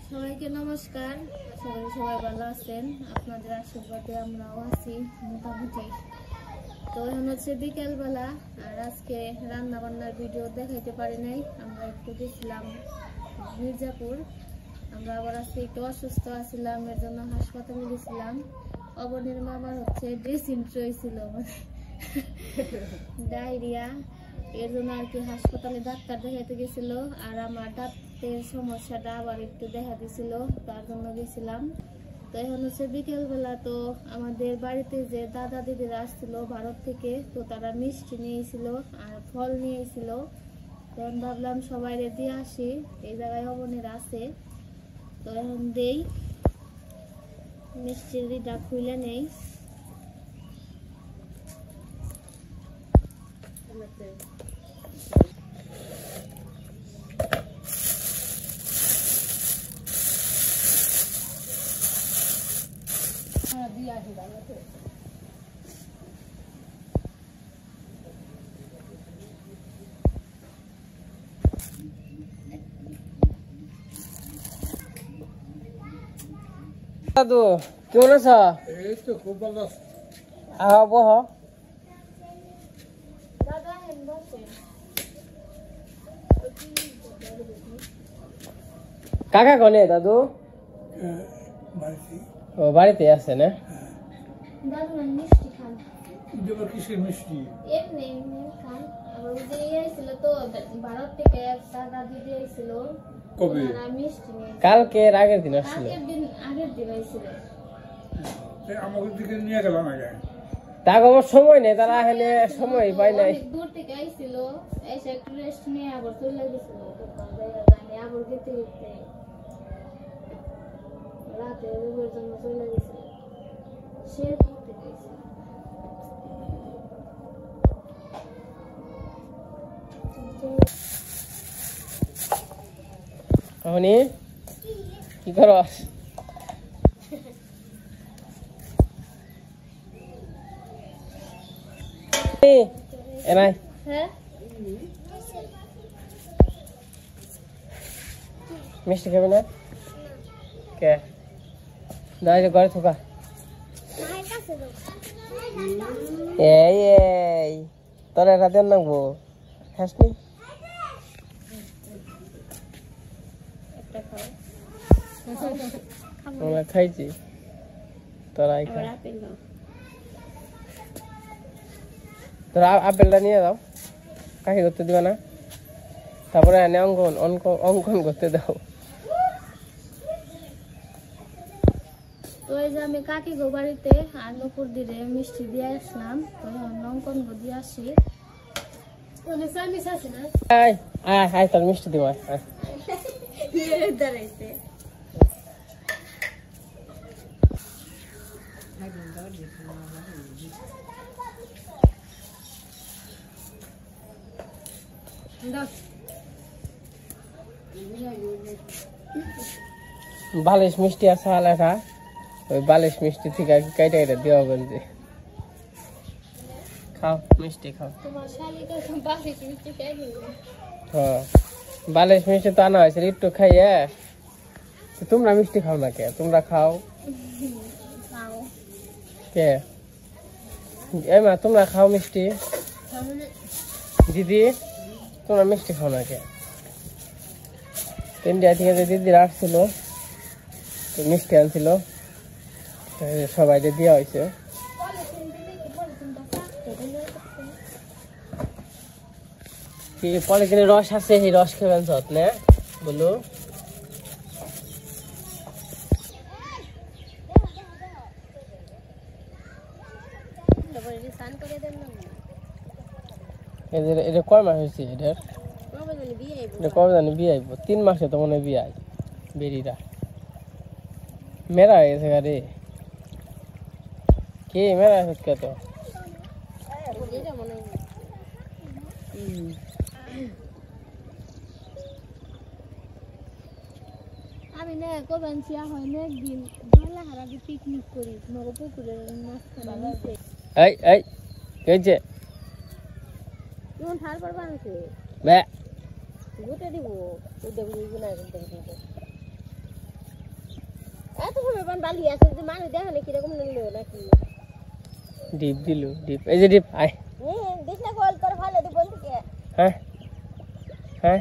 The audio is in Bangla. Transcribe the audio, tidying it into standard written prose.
সবাইকে নমস্কার। আশা করি সবাই ভালো আছেন। আপনাদের আশীর্বাদে আমরাও আছি মোটামুটি। তো এখন হচ্ছে বিকেলবেলা, আর আজকে রান্না বান্নার ভিডিও দেখাইতে পারি নাই। আমরা একটু গেছিলাম মির্জাপুর। আমরা আবার আজকে একটু অসুস্থ আছিলাম, এর জন্য হাসপাতালে গেছিলাম। অবনীর মামার হচ্ছে ডিসেন্ট্রি হয়েছিল, মানে ডায়রিয়া, এর জন্য আর কি হাসপাতালে ডাক্তার দেখাইতে গেছিল। আর আমার দাঁতের সমস্যাটা আবার একটু দেখা দিছিল, তার জন্য গেছিলাম। তো এখন হচ্ছে বিকেলবেলা, তো আমাদের বাড়িতে যে দাদা দিদিরা আসছিল ভারত থেকে, তো তারা মিষ্টি নিয়েছিল আর ফল নিয়েছিল। তখন ভাবলাম সবাই দিয়ে আসি, এই জায়গায় অবনীর আছে। তো এখন দেই, মিষ্টিটা খুলে নেই। দাদু কেমন আছো? এই তো খুব ভালো। বহ। কাকা কনে দাদু? ও বাড়িতে আছে না? দাদু মিষ্টি খান, কিসের মিষ্টি? এমনি খান। আবার ওদের আইছিল তো ভারত থেকে, একটা দাদি দিয়েছিল। কবে? মিষ্টি নিয়ে কালকে আগের দিন আসছিল। আগের দিন আইছিল। আমাদের দিকে নিয়ে গেলাম আগে। তার আবার সময় নেই, তারা এখানে সময় পায় নাই। দূর থেকে আইছিল, এসে একটু রেস্ট নিয়ে আবার চলে গেছিল। আবার গেতে গেতে রাতে রোগের জন্য চলে গেছিল। সে ঘুরতে গেছিল। অহনি কি করস? এনাই হ্যাঁ, মিষ্টি খাবি না? কে দাই ঘরে থাকা। এই এই তোর এটা দেন নাকবো, খাসনি? একটা খাও। আমরা খাইছি, তোরাই খা। আপেল দাও। তোরা আপেলটা নিয়ে যাও, কাকি করতে দিবা না? তারপরে এনে অঙ্কন অঙ্কন করতে দাও। তো এই যে আমি কাকি গো বাড়িতে আর নুপুর দিলে মিষ্টি দিয়ে আসলাম। তো অঙ্কন গো দিয়ে আসি। আছে না আয় আয় আয়, তোর মিষ্টি দিবা। দাঁড়াইছে। বালিশ মিষ্টি আছে আলাদা, ওই বালিশ মিষ্টি থেকে কাইটা কাইটা দেওয়া বলছে। খাও মিষ্টি খাও। তোমার শালিকা বালিশ মিষ্টি খাই দিল। হ্যাঁ, বালিশ মিষ্টি তো আনা হয়েছে একটু খাইয়ে। তোমরা মিষ্টি খাও না কে? তোমরা খাও। কে এই মা, তোমরা খাও মিষ্টি। দিদি তোমরা মিষ্টি খাও না কে? ইন্ডিয়া থেকে যে দিদিরা আসছিল, মিষ্টি আনছিল, সবাই দেওয়া হয়েছে। কি পলিথিনের রস আছে, এই রস খেবেন সত না বলো? এটা কয় মাস হয়েছে? এটার কবে জানি বিয়ে আইব? 3 মাসে তো মনে হয় বিয়ে আই। বেরিরা মেরা হয়ে গেছে গাড়ি। কে মেরা হচ্ছে কে? তো আমি না কবেন চিয়া হয় না, একদিন ঢালা হারাদি পিকনিক করি তোমার পুকুরের মাঝখানে। এই এই কেছে তোমার ঠার পর বানাইছে বে গোটা দিব, ওটা বুঝবো না, এখন থেকে ডিপ দিল ডিপ এই যে ডিপ আয় হ্যাঁ হ্যাঁ